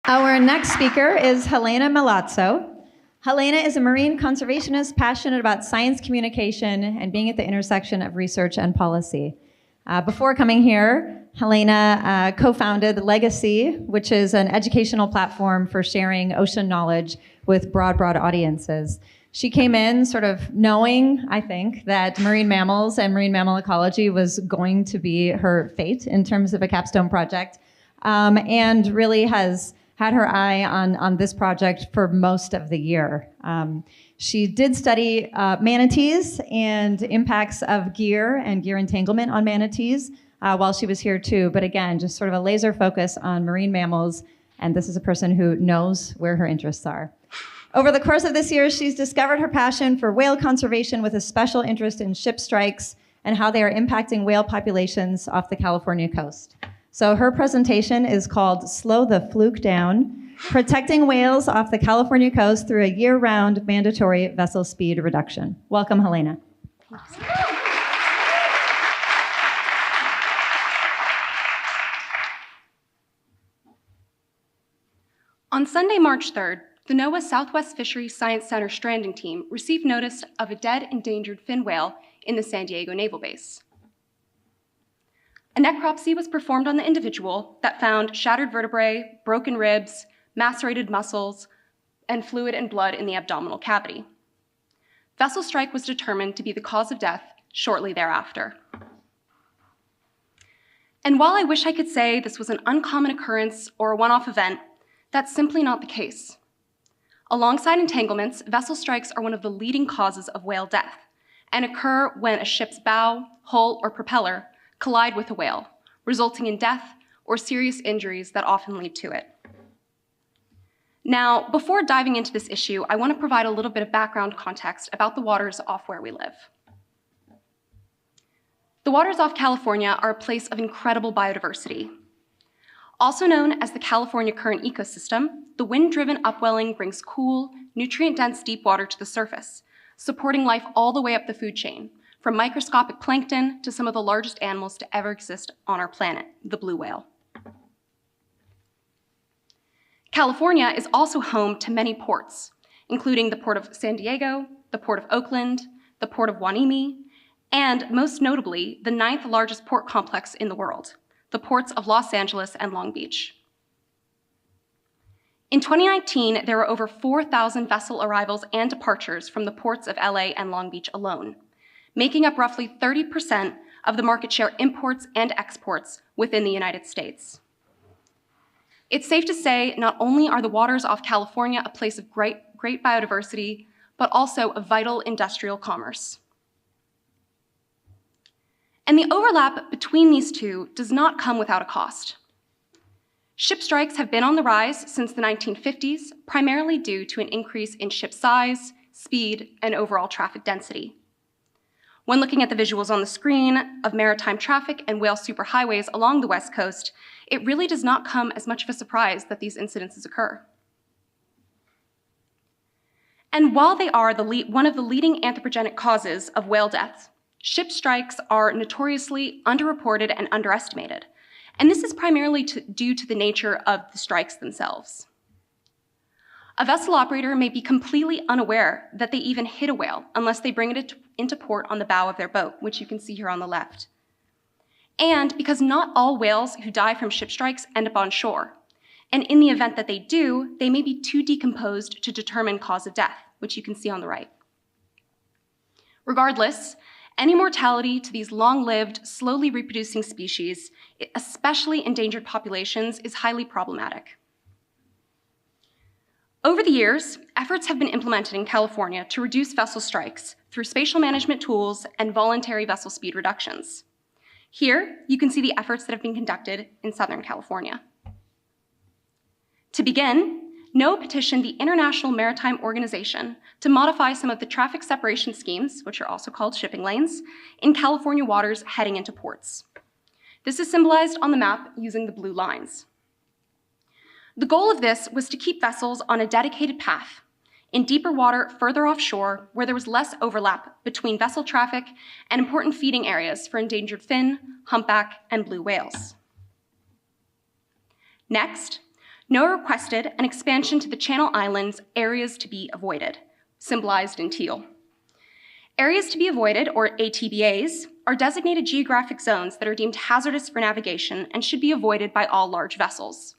Our next speaker is Helena Milazzo. Helena is a marine conservationist passionate about science communication and being at the intersection of research and policy. Before coming here, Helena co-founded Legacy, which is an educational platform for sharing ocean knowledge with broad audiences. She came in sort of knowing, I think, that marine mammals and marine mammal ecology was going to be her fate in terms of a capstone project, and really has had her eye on this project for most of the year. She did study manatees and impacts of gear and gear entanglement on manatees while she was here too. But again, just sort of a laser focus on marine mammals. And this is a person who knows where her interests are. Over the course of this year, she's discovered her passion for whale conservation with a special interest in ship strikes and how they are impacting whale populations off the California coast. So her presentation is called Slow the Fluke Down, Protecting Whales Off the California Coast Through a Year-Round Mandatory Vessel Speed Reduction. Welcome, Helena. On Sunday, March 3rd, the NOAA Southwest Fisheries Science Center stranding team received notice of a dead endangered fin whale in the San Diego Naval Base. A necropsy was performed on the individual that found shattered vertebrae, broken ribs, macerated muscles, and fluid and blood in the abdominal cavity. Vessel strike was determined to be the cause of death shortly thereafter. And while I wish I could say this was an uncommon occurrence or a one-off event, that's simply not the case. Alongside entanglements, vessel strikes are one of the leading causes of whale death and occur when a ship's bow, hull, or propeller collide with a whale, resulting in death or serious injuries that often lead to it. Now, before diving into this issue, I want to provide a little bit of background context about the waters off where we live. The waters off California are a place of incredible biodiversity. Also known as the California Current ecosystem, the wind-driven upwelling brings cool, nutrient-dense deep water to the surface, supporting life all the way up the food chain, from microscopic plankton to some of the largest animals to ever exist on our planet, the blue whale. California is also home to many ports, including the Port of San Diego, the Port of Oakland, the Port of Huanimi, and most notably, the 9th largest port complex in the world, the ports of Los Angeles and Long Beach. In 2019, there were over 4,000 vessel arrivals and departures from the ports of LA and Long Beach alone, making up roughly 30% of the market share imports and exports within the United States. It's safe to say not only are the waters off California a place of great biodiversity, but also a vital industrial commerce. And the overlap between these two does not come without a cost. Ship strikes have been on the rise since the 1950s, primarily due to an increase in ship size, speed, and overall traffic density. When looking at the visuals on the screen of maritime traffic and whale superhighways along the West Coast, it really does not come as much of a surprise that these incidences occur. And while they are one of the leading anthropogenic causes of whale deaths, ship strikes are notoriously underreported and underestimated, and this is primarily due to the nature of the strikes themselves. A vessel operator may be completely unaware that they even hit a whale unless they bring it into port on the bow of their boat, which you can see here on the left. And because not all whales who die from ship strikes end up on shore, and in the event that they do, they may be too decomposed to determine cause of death, which you can see on the right. Regardless, any mortality to these long-lived, slowly reproducing species, especially endangered populations, is highly problematic. Over the years, efforts have been implemented in California to reduce vessel strikes through spatial management tools and voluntary vessel speed reductions. Here, you can see the efforts that have been conducted in Southern California. To begin, NOAA petitioned the International Maritime Organization to modify some of the traffic separation schemes, which are also called shipping lanes, in California waters heading into ports. This is symbolized on the map using the blue lines. The goal of this was to keep vessels on a dedicated path in deeper water further offshore where there was less overlap between vessel traffic and important feeding areas for endangered fin, humpback, and blue whales. Next, NOAA requested an expansion to the Channel Islands areas to be avoided, symbolized in teal. Areas to be avoided, or ATBAs, are designated geographic zones that are deemed hazardous for navigation and should be avoided by all large vessels.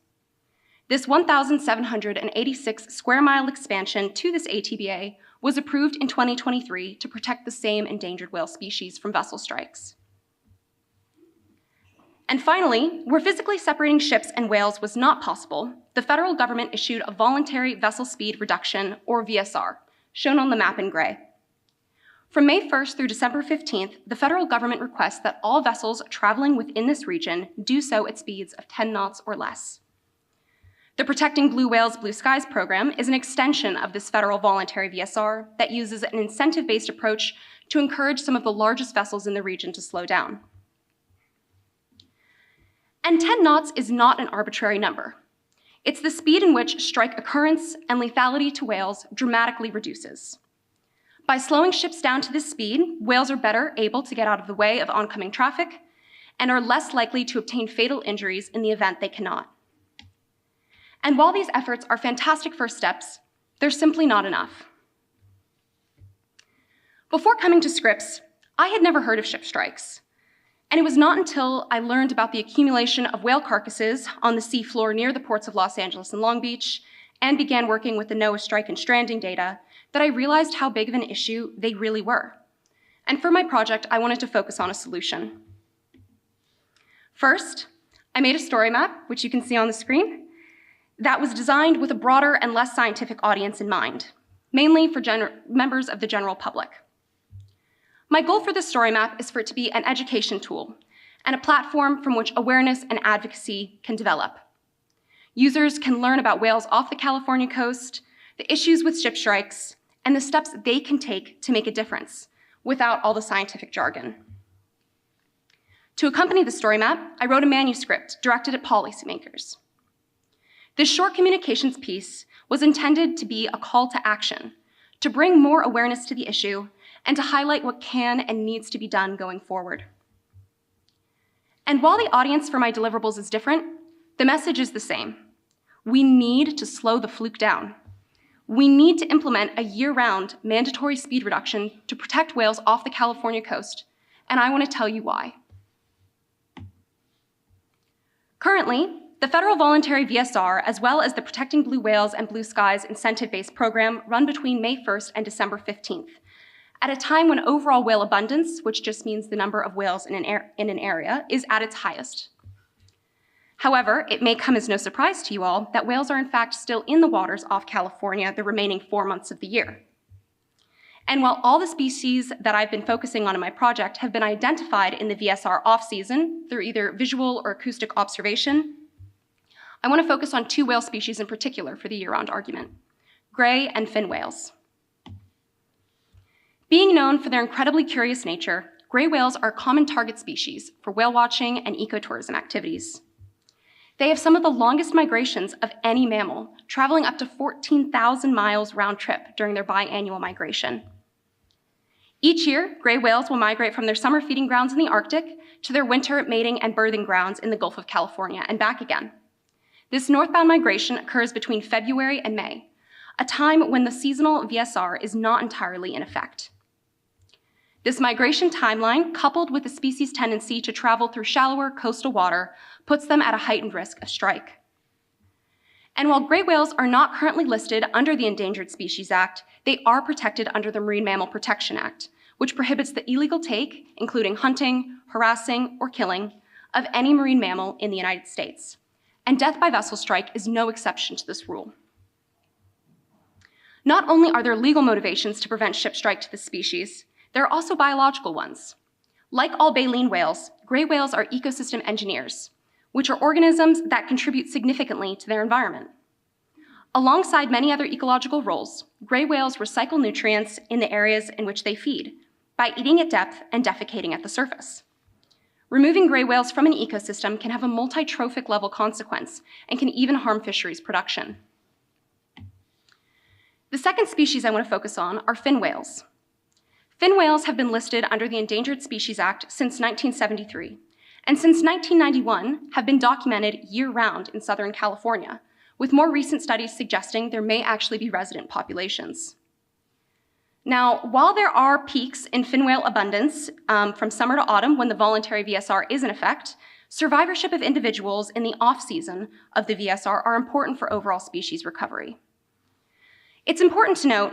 This 1,786 square mile expansion to this ATBA was approved in 2023 to protect the same endangered whale species from vessel strikes. And finally, where physically separating ships and whales was not possible, the federal government issued a voluntary vessel speed reduction, or VSR, shown on the map in gray. From May 1st through December 15th, the federal government requests that all vessels traveling within this region do so at speeds of 10 knots or less. The Protecting Blue Whales, Blue Skies program is an extension of this federal voluntary VSR that uses an incentive-based approach to encourage some of the largest vessels in the region to slow down. And 10 knots is not an arbitrary number. It's the speed in which strike occurrence and lethality to whales dramatically reduces. By slowing ships down to this speed, whales are better able to get out of the way of oncoming traffic and are less likely to obtain fatal injuries in the event they cannot. And while these efforts are fantastic first steps, they're simply not enough. Before coming to Scripps, I had never heard of ship strikes. And it was not until I learned about the accumulation of whale carcasses on the seafloor near the ports of Los Angeles and Long Beach, and began working with the NOAA strike and stranding data, that I realized how big of an issue they really were. And for my project, I wanted to focus on a solution. First, I made a story map, which you can see on the screen, that was designed with a broader and less scientific audience in mind, mainly for members of the general public. My goal for this story map is for it to be an education tool and a platform from which awareness and advocacy can develop. Users can learn about whales off the California coast, the issues with ship strikes, and the steps they can take to make a difference without all the scientific jargon. To accompany the story map, I wrote a manuscript directed at policymakers. This short communications piece was intended to be a call to action, to bring more awareness to the issue, and to highlight what can and needs to be done going forward. And while the audience for my deliverables is different, the message is the same. We need to slow the fluke down. We need to implement a year-round mandatory speed reduction to protect whales off the California coast, and I want to tell you why. Currently, the federal voluntary VSR, as well as the Protecting Blue Whales and Blue Skies incentive-based program, run between May 1st and December 15th, at a time when overall whale abundance, which just means the number of whales in an area, is at its highest. However, it may come as no surprise to you all that whales are in fact still in the waters off California the remaining 4 months of the year. And while all the species that I've been focusing on in my project have been identified in the VSR off-season through either visual or acoustic observation, I want to focus on 2 whale species in particular for the year-round argument: gray and fin whales. Being known for their incredibly curious nature, gray whales are a common target species for whale watching and ecotourism activities. They have some of the longest migrations of any mammal, traveling up to 14,000 miles round trip during their biannual migration. Each year, gray whales will migrate from their summer feeding grounds in the Arctic to their winter mating and birthing grounds in the Gulf of California and back again. This northbound migration occurs between February and May, a time when the seasonal VSR is not entirely in effect. This migration timeline, coupled with the species' tendency to travel through shallower coastal water, puts them at a heightened risk of strike. And while gray whales are not currently listed under the Endangered Species Act, they are protected under the Marine Mammal Protection Act, which prohibits the illegal take, including hunting, harassing, or killing, of any marine mammal in the United States. And death by vessel strike is no exception to this rule. Not only are there legal motivations to prevent ship strike to this species, there are also biological ones. Like all baleen whales, gray whales are ecosystem engineers, which are organisms that contribute significantly to their environment. Alongside many other ecological roles, gray whales recycle nutrients in the areas in which they feed by eating at depth and defecating at the surface. Removing gray whales from an ecosystem can have a multi-trophic level consequence and can even harm fisheries production. The second species I want to focus on are fin whales. Fin whales have been listed under the Endangered Species Act since 1973, and since 1991 have been documented year-round in Southern California, with more recent studies suggesting there may actually be resident populations. Now, while there are peaks in fin whale abundance from summer to autumn when the voluntary VSR is in effect, survivorship of individuals in the off-season of the VSR are important for overall species recovery. It's important to note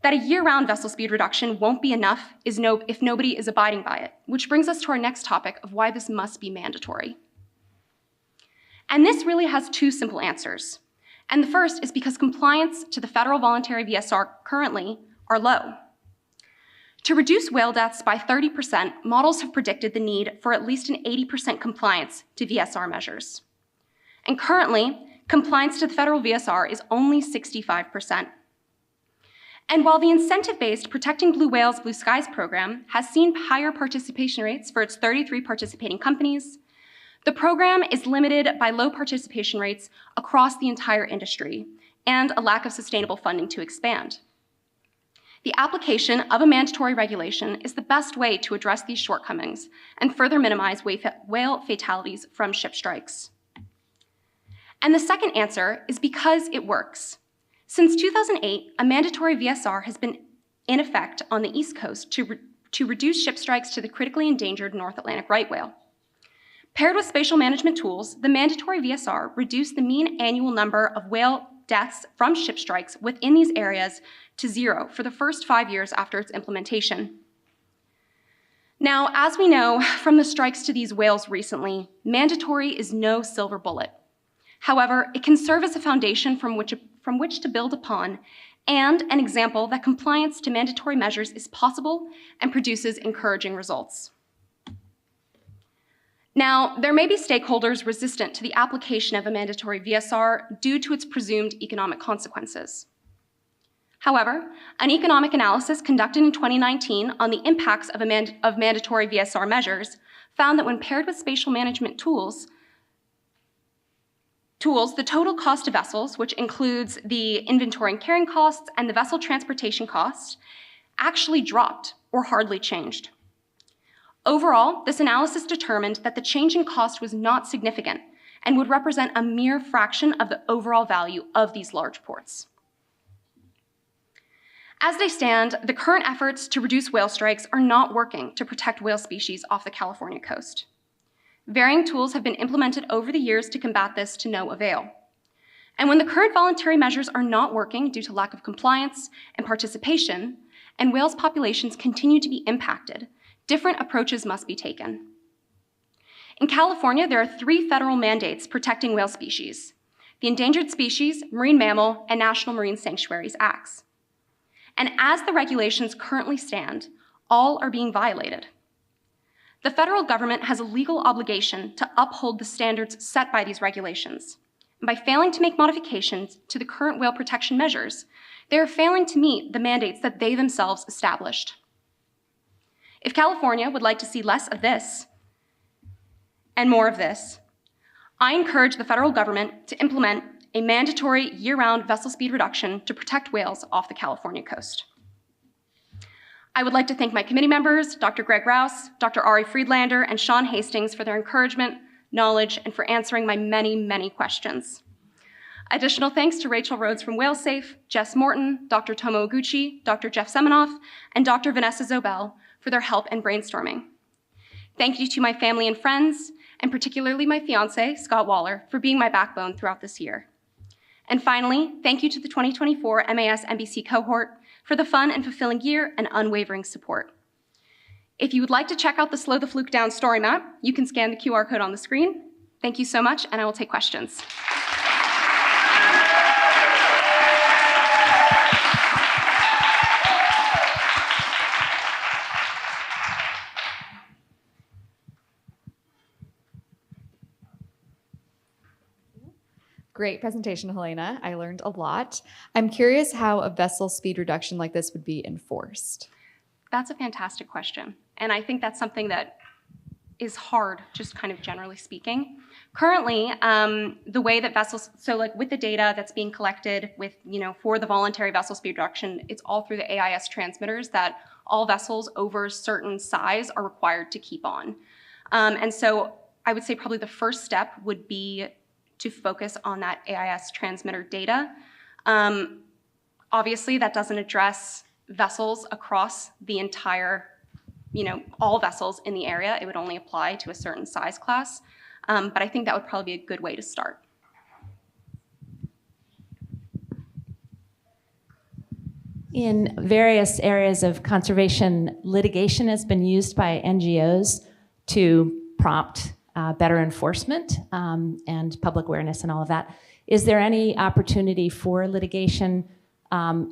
that a year-round vessel speed reduction won't be enough if nobody is abiding by it, which brings us to our next topic of why this must be mandatory. And this really has two simple answers. And the first is because compliance to the federal voluntary VSR currently are low. To reduce whale deaths by 30%, models have predicted the need for at least an 80% compliance to VSR measures. And currently, compliance to the federal VSR is only 65%. And while the incentive-based Protecting Blue Whales, Blue Skies program has seen higher participation rates for its 33 participating companies, the program is limited by low participation rates across the entire industry and a lack of sustainable funding to expand. The application of a mandatory regulation is the best way to address these shortcomings and further minimize whale fatalities from ship strikes. And the second answer is because it works. Since 2008, a mandatory VSR has been in effect on the East Coast to reduce ship strikes to the critically endangered North Atlantic right whale. Paired with spatial management tools, the mandatory VSR reduced the mean annual number of whale deaths from ship strikes within these areas to 0 for the first 5 years after its implementation. Now, as we know from the strikes to these whales recently, mandatory is no silver bullet. However, it can serve as a foundation from which to build upon and an example that compliance to mandatory measures is possible and produces encouraging results. Now, there may be stakeholders resistant to the application of a mandatory VSR due to its presumed economic consequences. However, an economic analysis conducted in 2019 on the impacts of mandatory VSR measures found that when paired with spatial management tools, the total cost of vessels, which includes the inventory and carrying costs and the vessel transportation costs, actually dropped or hardly changed. Overall, this analysis determined that the change in cost was not significant and would represent a mere fraction of the overall value of these large ports. As they stand, the current efforts to reduce whale strikes are not working to protect whale species off the California coast. Varying tools have been implemented over the years to combat this to no avail. And when the current voluntary measures are not working due to lack of compliance and participation, and whales populations continue to be impacted, different approaches must be taken. In California, there are 3 federal mandates protecting whale species: the Endangered Species, Marine Mammal, and National Marine Sanctuaries Acts. And as the regulations currently stand, all are being violated. The federal government has a legal obligation to uphold the standards set by these regulations. And by failing to make modifications to the current whale protection measures, they are failing to meet the mandates that they themselves established. If California would like to see less of this and more of this, I encourage the federal government to implement a mandatory year-round vessel speed reduction to protect whales off the California coast. I would like to thank my committee members, Dr. Greg Rouse, Dr. Ari Friedlander, and Sean Hastings for their encouragement, knowledge, and for answering my many, many questions. Additional thanks to Rachel Rhodes from WhaleSafe, Jess Morton, Dr. Tomo Oguchi, Dr. Jeff Semenoff, and Dr. Vanessa Zobel for their help and brainstorming. Thank you to my family and friends, and particularly my fiance, Scott Waller, for being my backbone throughout this year. And finally, thank you to the 2024 MAS MBC cohort for the fun and fulfilling year and unwavering support. If you would like to check out the Slow the Fluke Down story map, you can scan the QR code on the screen. Thank you so much, and I will take questions. Great presentation, Helena. I learned a lot. I'm curious how a vessel speed reduction like this would be enforced. That's a fantastic question. And I think that's something that is hard, just kind of generally speaking. Currently, the way that vessels, so like with the data that's being collected with, for the voluntary vessel speed reduction, it's all through the AIS transmitters that all vessels over a certain size are required to keep on. And so I would say probably the first step would be to focus on that AIS transmitter data. Obviously, that doesn't address vessels across the entire, all vessels in the area. It would only apply to a certain size class. But I think that would probably be a good way to start. In various areas of conservation, litigation has been used by NGOs to prompt better enforcement and public awareness and all of that. Is there any opportunity for litigation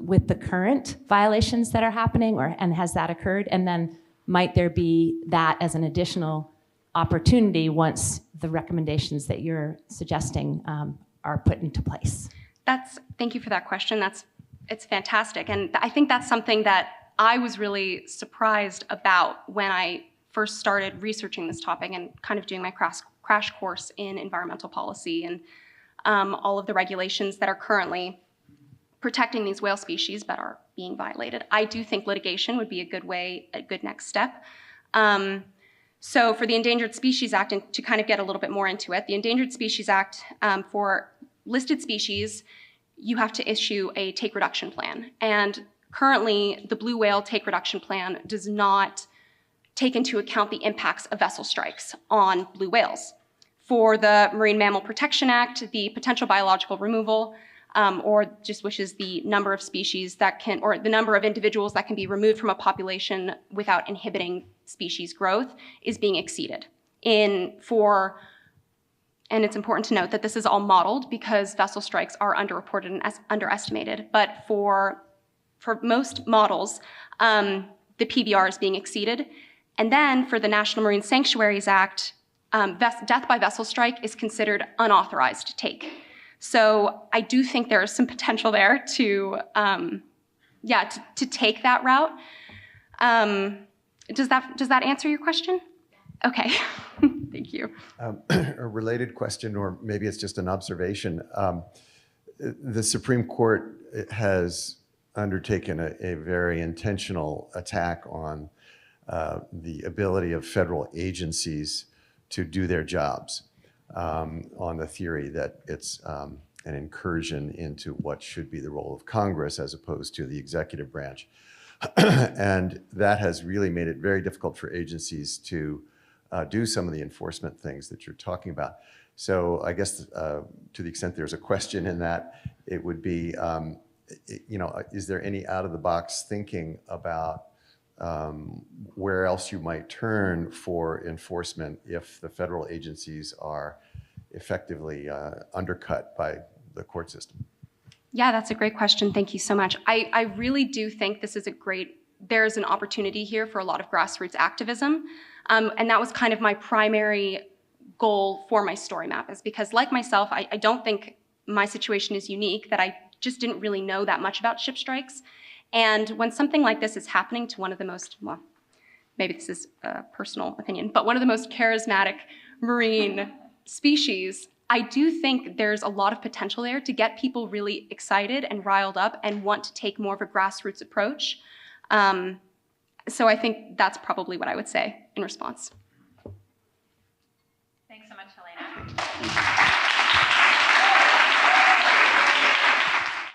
with the current violations that are happening, and has that occurred? And then might there be that as an additional opportunity once the recommendations that you're suggesting are put into place? Thank you for that question. It's fantastic. And I think that's something that I was really surprised about when I first started researching this topic and kind of doing my crash course in environmental policy and all of the regulations that are currently protecting these whale species but are being violated. I do think litigation would be a good next step. So for the Endangered Species Act, and to kind of get a little bit more into it, the Endangered Species Act, for listed species, you have to issue a take reduction plan. And currently, the blue whale take reduction plan does not take into account the impacts of vessel strikes on blue whales. For the Marine Mammal Protection Act, the potential biological removal, which is the number of species or the number of individuals that can be removed from a population without inhibiting species growth, is being exceeded. And it's important to note that this is all modeled because vessel strikes are underreported and underestimated. But for most models, the PBR is being exceeded. And then for the National Marine Sanctuaries Act, death by vessel strike is considered unauthorized take. So I do think there is some potential there to take that route. Does that answer your question? Okay, thank you. A related question, or maybe it's just an observation. The Supreme Court has undertaken a very intentional attack on the ability of federal agencies to do their jobs, on the theory that it's an incursion into what should be the role of Congress as opposed to the executive branch. And that has really made it very difficult for agencies to do some of the enforcement things that you're talking about. So I guess to the extent there's a question in that, it would be, is there any out-of-the-box thinking about where else you might turn for enforcement if the federal agencies are effectively undercut by the court system? Yeah, that's a great question. Thank you so much. I really do think this is there's an opportunity here for a lot of grassroots activism. And that was kind of my primary goal for my story map, is because, like myself, I don't think my situation is unique, that I just didn't really know that much about ship strikes. And when something like this is happening to one of the most, well, maybe this is a personal opinion, but one of the most charismatic marine species, I do think there's a lot of potential there to get people really excited and riled up and want to take more of a grassroots approach. So I think that's probably what I would say in response. Thanks so much, Helena.